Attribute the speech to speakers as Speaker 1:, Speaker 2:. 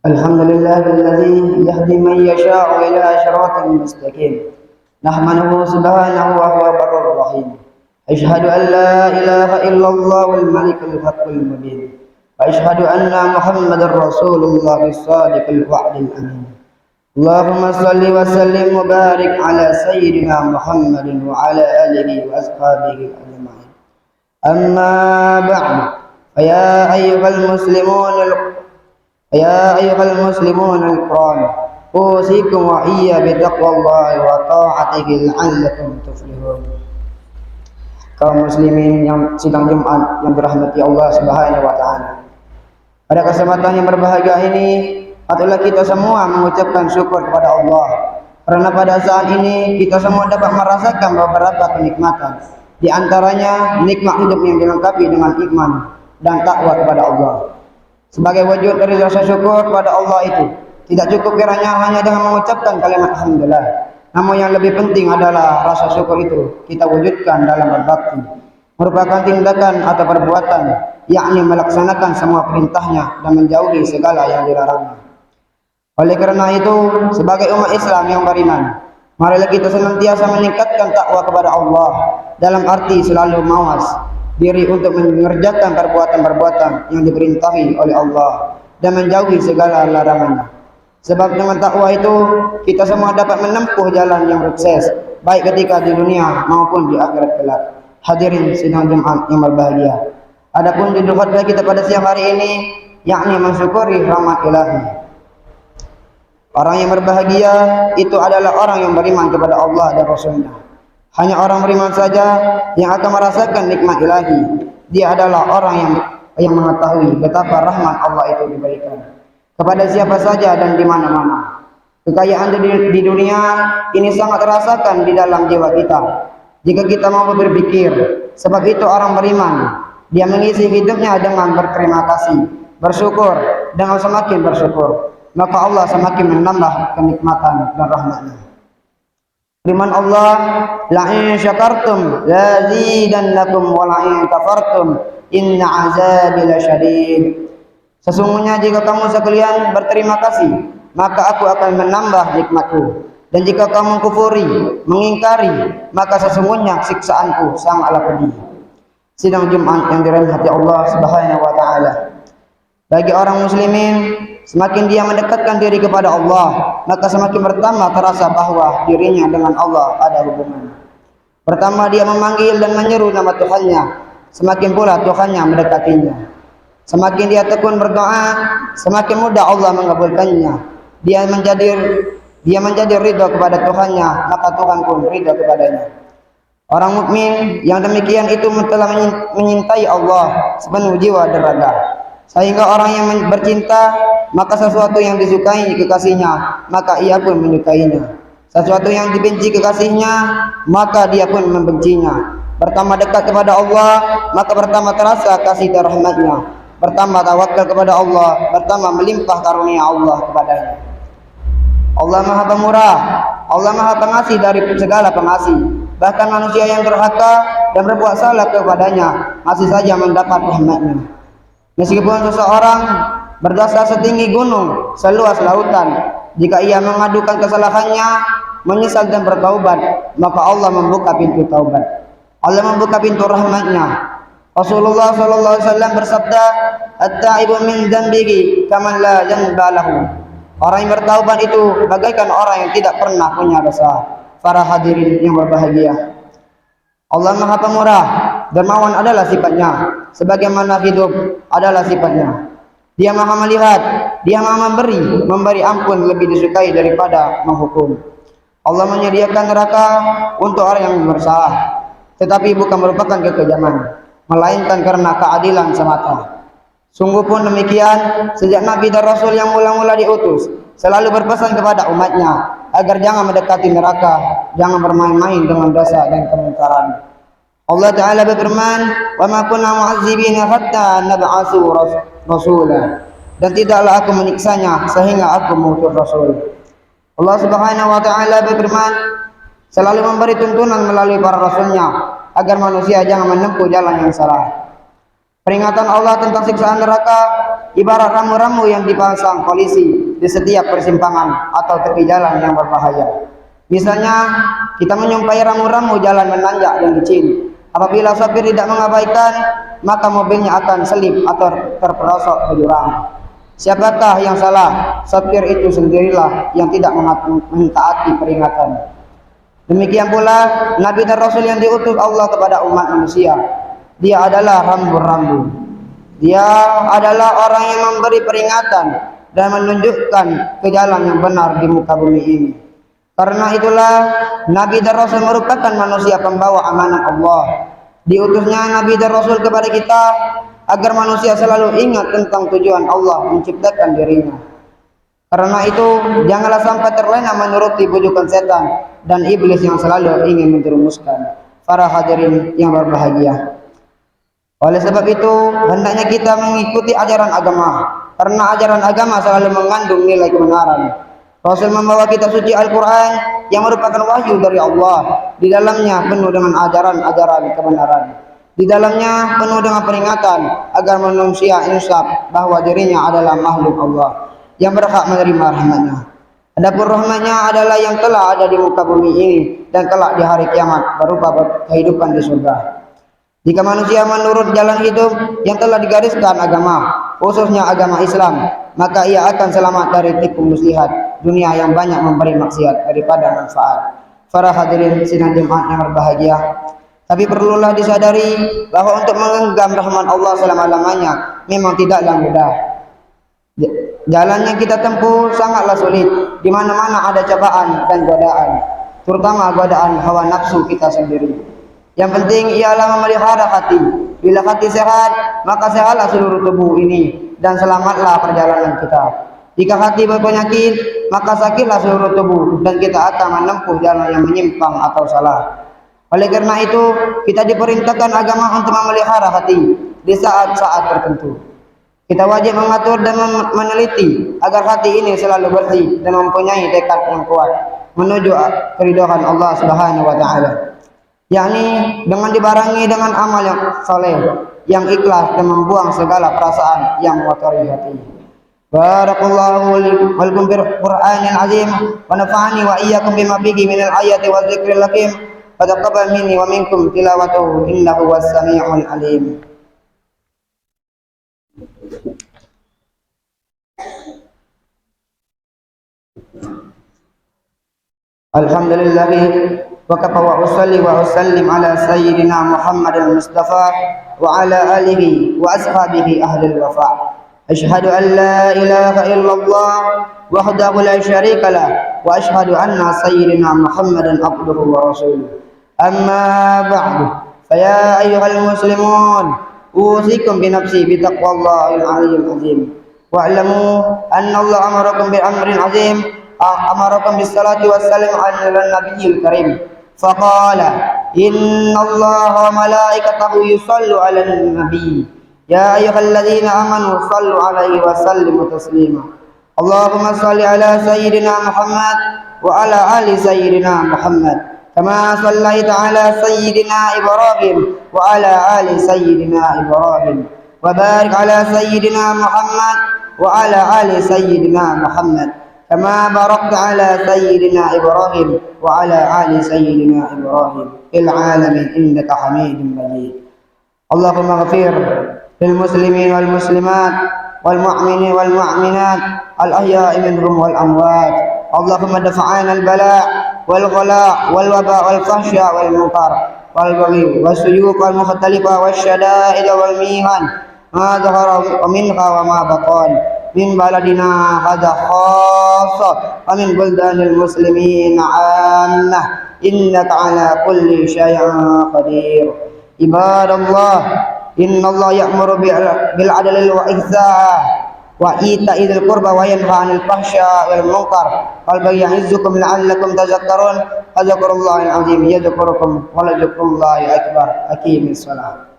Speaker 1: الحمد لله الذي يهدي من يشاء إلى صراط مستقيم نحمده سبحانه وهو بر رحيم أشهد أن لا إله إلا الله الملك الحق المبين وأشهد أن محمد رسول الله الصادق الوعد الأمين اللهم صل وسلم وبارك على سيدنا محمد وعلى آله وأصحابه أجمعين أما بعد فيا أيها المسلمون الكرام أوصيكم وإياي بتقوى الله وطاعته لعلكم تفلحون. Kaum muslimin yang sidang Jumat yang dirahmati Allah Subhanahu wa taala. Pada kesempatan yang berbahagia ini, patutlah kita semua mengucapkan syukur kepada Allah. Karena pada saat ini kita semua dapat merasakan beberapa kenikmatan. Di antaranya nikmat hidup yang dilengkapi dengan iman dan takwa kepada Allah. Sebagai wujud dari rasa syukur kepada Allah itu, tidak cukup kiranya hanya dengan mengucapkan kalimat alhamdulillah. Namun yang lebih penting adalah rasa syukur itu kita wujudkan dalam berbakti, merupakan tindakan atau perbuatan, yakni melaksanakan semua perintahnya dan menjauhi segala yang dilarangnya. Oleh karena itu, sebagai umat Islam yang beriman, marilah kita senantiasa meningkatkan takwa kepada Allah dalam arti selalu mawas diri untuk mengerjakan perbuatan-perbuatan yang diperintahi oleh Allah dan menjauhi segala larangannya. Sebab dengan takwa itu kita semua dapat menempuh jalan yang sukses, baik ketika di dunia maupun di akhirat kelak. Hadirin sidang Jumat yang berbahagia. Adapun judul khutbah kita pada siang hari ini, yakni mensyukuri rahmat ilahi. Orang yang berbahagia itu adalah orang yang beriman kepada Allah dan Rasulnya. Hanya orang beriman saja yang akan merasakan nikmat ilahi. Dia adalah orang yang mengetahui betapa rahmat Allah itu diberikan kepada siapa saja dan di mana-mana. Kekayaan di dunia ini sangat terasakan di dalam jiwa kita jika kita mau berpikir. Sebab itu orang beriman, dia mengisi hidupnya dengan berterima kasih, bersyukur, dengan semakin bersyukur, maka Allah semakin menambah kenikmatan dan rahmatnya. Firman Allah, la in syakartum lazidannakum wa la in kafartum inna azabi lasyadid. Sesungguhnya jika kamu sekalian berterima kasih, maka aku akan menambah nikmatku. Dan jika kamu kufuri, mengingkari, maka sesungguhnya siksaanku sangatlah pedih. Sidang Jumat yang dirahmati Allah Subhanahu wa taala. Bagi orang muslimin, semakin dia mendekatkan diri kepada Allah, maka semakin bertambah terasa bahwa dirinya dengan Allah ada hubungan. Pertama dia memanggil dan menyeru nama Tuhannya, semakin pula Tuhannya mendekatinya. Semakin dia tekun berdoa, semakin mudah Allah mengabulkannya. Dia menjadi ridha kepada Tuhannya, maka Tuhan pun ridha kepadanya. Orang mukmin yang demikian itu telah menyintai Allah sepenuh jiwa dan raga. Sehingga orang yang bercinta, maka sesuatu yang disukai kekasihnya, maka ia pun menyukainya. Sesuatu yang dibenci kekasihnya, maka dia pun membencinya. Bertambah dekat kepada Allah, maka bertambah terasa kasih dan rahmatnya. Bertambah tawakal kepada Allah, bertambah melimpah karunia Allah kepadanya. Allah Maha Pemurah, Allah Maha Pengasih dari segala pengasih. Bahkan manusia yang durhaka dan berbuat salah kepadanya masih saja mendapat rahmatnya. Meskipun seseorang berdosa setinggi gunung, seluas lautan, jika ia mengadukan kesalahannya, menyesal dan bertaubat, maka Allah membuka pintu taubat. Allah membuka pintu rahmatnya. Rasulullah sallallahu alaihi wasallam bersabda, "At-ta'ibu min dzambihi kaman la dzanba lahu." Orang yang bertaubat itu bagaikan orang yang tidak pernah punya dosa. Para hadirin yang berbahagia, Allah Maha Pemurah, dermawan adalah sifatnya, sebagaimana hidup adalah sifatnya. Dia Maha melihat, Dia Maha memberi ampun lebih disukai daripada menghukum. Allah menyediakan neraka untuk orang yang bersalah, tetapi bukan merupakan kekejaman, melainkan karena keadilan semata. Sungguh pun demikian, sejak Nabi dan Rasul yang mula-mula diutus selalu berpesan kepada umatnya agar jangan mendekati neraka, jangan bermain-main dengan dosa dan kemungkaran. Allah Ta'ala berfirman, "Wa ma kunna mu'azzibina hatta nab'atsu rasula." Dan tidaklah aku menyiksanya sehingga aku mengutus rasul. Allah Subhanahu wa taala berfirman, selalu memberi tuntunan melalui para rasulnya agar manusia jangan menempuh jalan yang salah. Peringatan Allah tentang siksaan neraka ibarat rambu-rambu yang dipasang polisi di setiap persimpangan atau tepi jalan yang berbahaya. Misalnya, kita menyumpai rambu-rambu jalan menanjak dan licin. Apabila sopir tidak mengabaikan, maka mobilnya akan selip atau terperosok ke jurang. Siapakah yang salah? Sopir itu sendirilah yang tidak mentaati peringatan. Demikian pula Nabi dan Rasul yang diutus Allah kepada umat manusia. Dia adalah rambu-rambu. Dia adalah orang yang memberi peringatan dan menunjukkan ke jalan yang benar di muka bumi ini. Karena itulah Nabi dan Rasul merupakan manusia pembawa amanah Allah. Diutusnya Nabi dan Rasul kepada kita agar manusia selalu ingat tentang tujuan Allah menciptakan dirinya. Karena itu janganlah sampai terlena menuruti bujukan setan dan iblis yang selalu ingin menjerumuskan. Para hadirin yang berbahagia, oleh sebab itu hendaknya kita mengikuti ajaran agama, karena ajaran agama selalu mengandung nilai kebenaran. Rasul membawa kitab suci Al-Quran yang merupakan wahyu dari Allah. Di dalamnya penuh dengan ajaran-ajaran kebenaran. Di dalamnya penuh dengan peringatan agar manusia insaf bahwa dirinya adalah makhluk Allah yang berhak menerima rahmatnya. Adapun rahmatnya adalah yang telah ada di muka bumi ini dan kelak di hari kiamat berupa kehidupan di surga. Jika manusia menurut jalan hidup yang telah digariskan agama, khususnya agama Islam, maka ia akan selamat dari tipu muslihat dunia yang banyak memberi maksiat daripada manfaat. Para hadirin sidang Jumat yang berbahagia, tapi perlulah disadari bahwa untuk menggenggam rahmat Allah selama-lamanya memang tidaklah mudah. Jalan yang kita tempuh sangatlah sulit, di mana-mana ada cobaan dan godaan, terutama godaan hawa nafsu kita sendiri. Yang penting ialah memelihara hati. Bila hati sehat, maka sehatlah seluruh tubuh ini dan selamatlah perjalanan kita. Jika hati berpenyakit, maka sakitlah seluruh tubuh dan kita akan menempuh jalan yang menyimpang atau salah. Oleh karena itu, kita diperintahkan agama untuk memelihara hati di saat-saat tertentu. Kita wajib mengatur dan meneliti agar hati ini selalu bersih dan mempunyai tekad yang kuat menuju keridhaan Allah Subhanahu wa taala. Yakni dengan dibarengi dengan amal yang saleh, yang ikhlas dan membuang segala perasaan yang mengotori hati. Barakallahu lakum bil Qur'anil azim wa nafa'ani wa iyyakum bima fihi minal ayati wa dzikril hakim. Wa taqabbal minni wa minkum tilawatahu innahu was samiul alim. Alhamdulillah وكفى وأصلي وأسلم على سيدنا محمد المصطفى وعلى آله وأصحابه أهل الوفاء. أشهد أن لا إله إلا الله وحده لا شريك له وأشهد أن سيدنا محمدا عبده ورسوله. أما بعد فيا أيها المسلمون أوصيكم بنفسي بتقوى الله العلي العظيم واعلموا أن الله أمركم بأمر عظيم أمركم بالصلاة والسلام على النبي الكريم فقال إن الله وملائكته يصلوا على النبي يا أيها الذين آمنوا صلوا عليه وسلموا تسليما. اللهم صل على سيدنا محمد وعلى آل سيدنا محمد كما صليت على سيدنا إبراهيم وعلى آل سيدنا إبراهيم وبارك على سيدنا محمد وعلى آل سيدنا محمد كما باركت على سيدنا إبراهيم وعلى آل سيدنا إبراهيم في العالمين إنك حميد مجيد. اللهم اغفر للمسلمين والمسلمات والمؤمنين والمؤمنات الأحياء منهم والأموات. اللهم ادفع عنا البلاء والغلاء والوباء والفحشاء والمنكر والبغي والسيوف المختلفة والشدائد والميهان ما ظهر منها وما بطن من بلدنا هذا خاصة ومن بلدان المسلمين عامة إنك على كل شيء قدير. عباد الله إن الله يأمر بالعدل والإحسان وإيتاء ذي القربى وينهى عن الفحشاء والمنكر والبغي يعظكم لعلكم تذكرون. فاذكروا الله العظيم يذكركم ولذكر الله أكبر. أقيموا الصلاة.